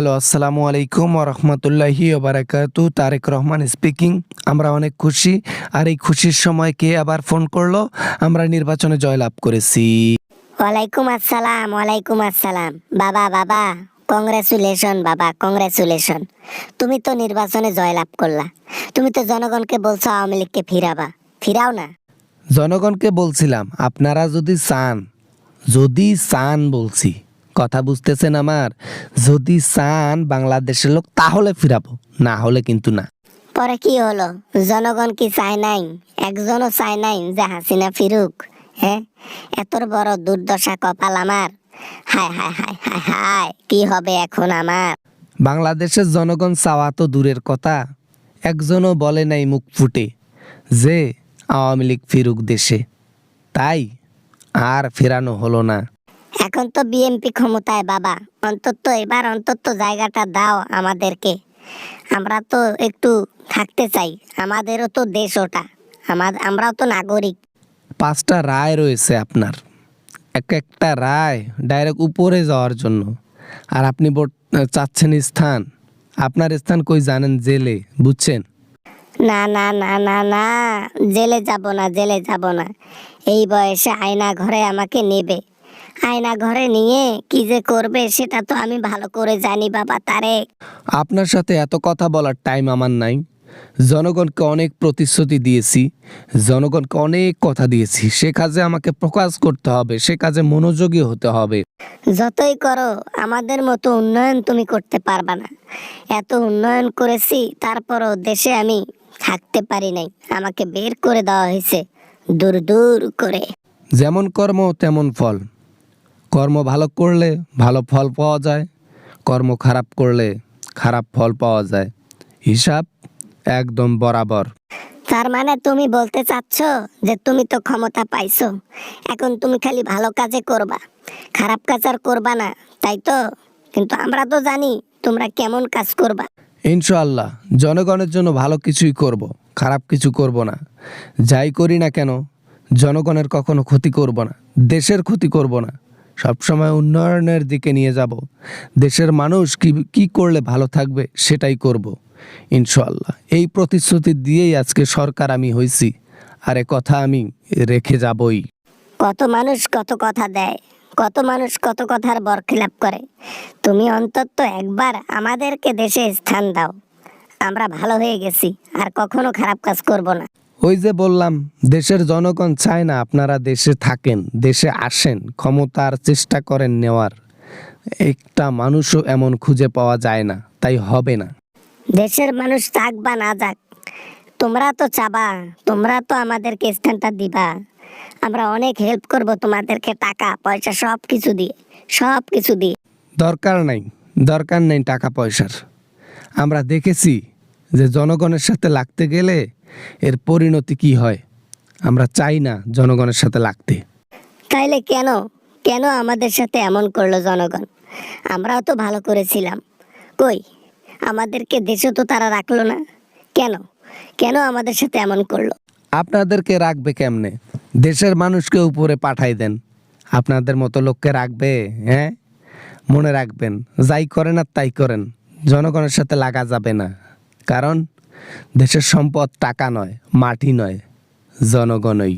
Hello, আসসালামু আলাইকুম ওয়া রাহমাতুল্লাহি ওয়া বারাকাতুহু। তারেক রহমান স্পিকিং। আমরা অনেক খুশি। আর এই খুশির সময় কে আবার ফোন করলো? আমরা নির্বাচনে জয়লাভ করেছি। ওয়ালাইকুম আসসালাম, ওয়ালাইকুম আসসালাম। বাবা বাবা, কংগ্রেচুলেশন বাবা, কংগ্রেচুলেশন। তুমি তো নির্বাচনে জয়লাভ করলা। তুমি তো জনগণকে বলছো আওয়ামী লীগকে ফিরাবা, ফিরাও না। জনগণকে বলছিলাম, আপনারা যদি চান বলছি, কথা বুঝতেছেন আমার? যদি চান বাংলাদেশের লোক তাহলে ফিরাবো, না হলে কিন্তু না। পরে কি হলো? জনগণ কি চায় নাই? একজনও চায় নাই যে হাসিনা ফিরুক? হ্যাঁ, এত বড় দুর্দশা কপাল আমার। হায় হায় হায় হায় হায়, কি হবে এখন আমার? বাংলাদেশের জনগণ চাওয়া তো দূরের কথা, একজনও বলে নাই মুখ ফুটে যে আওয়ামী লীগ ফিরুক দেশে। তাই আর ফেরানো হলো না। এখন তো বিএনপি ক্ষমতায় বাবা, এবার অন্তত জায়গাটা দাও আমাদেরকে। আমরা তো একটু থাকতে চাই, আমাদেরও তো দেশ ওটা, আমরাও তো নাগরিক। 5টা রায় রয়েছে আপনার, এক একটা রায় ডাইরেক্ট উপরে যাওয়ার জন্য। আর আপনি চাচ্ছেন স্থান, আপনার স্থান কই জানেন? জেলে, বুঝছেন? না না না না না, জেলে যাব না, জেলে যাব না। এই বয়সে আয়না ঘরে আমাকে নেবে, আয়না ঘরে নিয়ে কি যে করবে সেটা তো আমি ভালো করে জানি বাবা তারেক। আপনার সাথে এত কথা বলার টাইম আমার নাই। জনগণকে অনেক প্রতিশ্রুতি দিয়েছি, জনগণকে অনেক কথা দিয়েছি। সে কাজে আমাকে প্রকাশ করতে হবে, সে কাজে মনোযোগী হতে হবে। যতই করো আমাদের মতো উন্নয়ন তুমি করতে পারবা না। এত উন্নয়ন করেছি, তারপরও দেশে আমি থাকতে পারি নাই, আমাকে বের করে দেওয়া হয়েছে দূর দূর করে। যেমন কর্ম তেমন ফল। কর্ম ভালো করলে ভালো ফল পাওয়া যায়, কর্ম খারাপ করলে খারাপ ফল পাওয়া যায়। হিসাব একদম বরাবর। তার মানে তুমি বলতে চাচ্ছ যে তুমি তো ক্ষমতা পাইছো, এখন তুমি খালি ভালো কাজে করবা, খারাপ কাজ আর করবা না, তাই তো? কিন্তু আমরা তো জানি তোমরা কেমন কাজ করবা। ইনশাআল্লাহ জনগণের জন্য ভালো কিছুই করব, খারাপ কিছু করব না। যাই করি না কেন জনগণের কখনো ক্ষতি করব না, দেশের ক্ষতি করব না। সবসময় উন্নয়নের দিকে নিয়ে যাব। দেশের মানুষ কি করলে ভালো থাকবে সেটাই করব ইনশাআল্লাহ। এই প্রতিশ্রুতি দিয়েই আজকে সরকার আমি হয়েছি, আর এ কথা আমি রেখে যাবই। কত মানুষ কত কথা দেয়, কত মানুষ কত কথার বরখিলাপ করে। তুমি অন্তত একবার আমাদেরকে দেশে স্থান দাও, আমরা ভালো হয়ে গেছি, আর কখনো খারাপ কাজ করব না। ওই যে বললাম, দেশের জনগণ চায় না আপনারা দেশে থাকেন, দেশে আসেন, ক্ষমতার চেষ্টা করেন নেওয়ার। একটা মানুষও এমন খুঁজে পাওয়া যায় না, তাই হবে না। দেশের মানুষ থাক বা না যাক, তোমরা তো চাবা, তোমরা তো আমাদেরকে স্থানটা দিবা। আমরা অনেক হেল্প করব তোমাদেরকে, টাকা পয়সা সব কিছু দিয়ে, সব কিছু দিয়ে। দরকার নাই, দরকার নেই টাকা পয়সার। আমরা দেখেছি যে জনগণের সাথে লাগতে গেলে এর পরিণতি কি হয়। আমরা চাই না জনগণের সাথে লাগতে। তাইলে কেন, কেন আমাদের সাথে এমন করলো জনগণ? আমরাও তো ভালো করেছিলাম, কই আমাদেরকে দেশে তো তারা রাখলো না। কেন, কেন আমাদের সাথে এমন করলো? আপনাদেরকে রাখবে কেমনে? দেশের মানুষকে উপরে পাঠাই দেন, আপনাদের মতো লোককে রাখবে? হ্যাঁ, মনে রাখবেন, যাই করেন আর তাই করেন, জনগণের সাথে লাগা যাবে না। কারণ দেশের সম্পদ টাকা নয়, মাটি নয়, জনগণই।